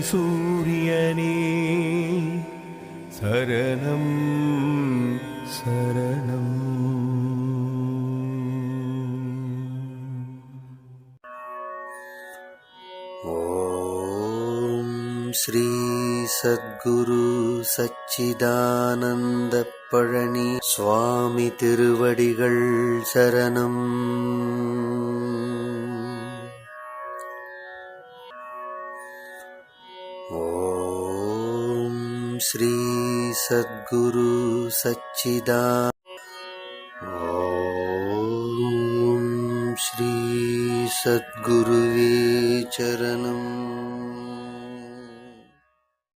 சூரியனே சரணம் சரணம். ஓம் ஸ்ரீ சத்குரு சச்சிதானந்த பழனி சுவாமி திருவடிகள் சரணம். ஓம் ஸ்ரீ சத்குரு சச்சிதானந்த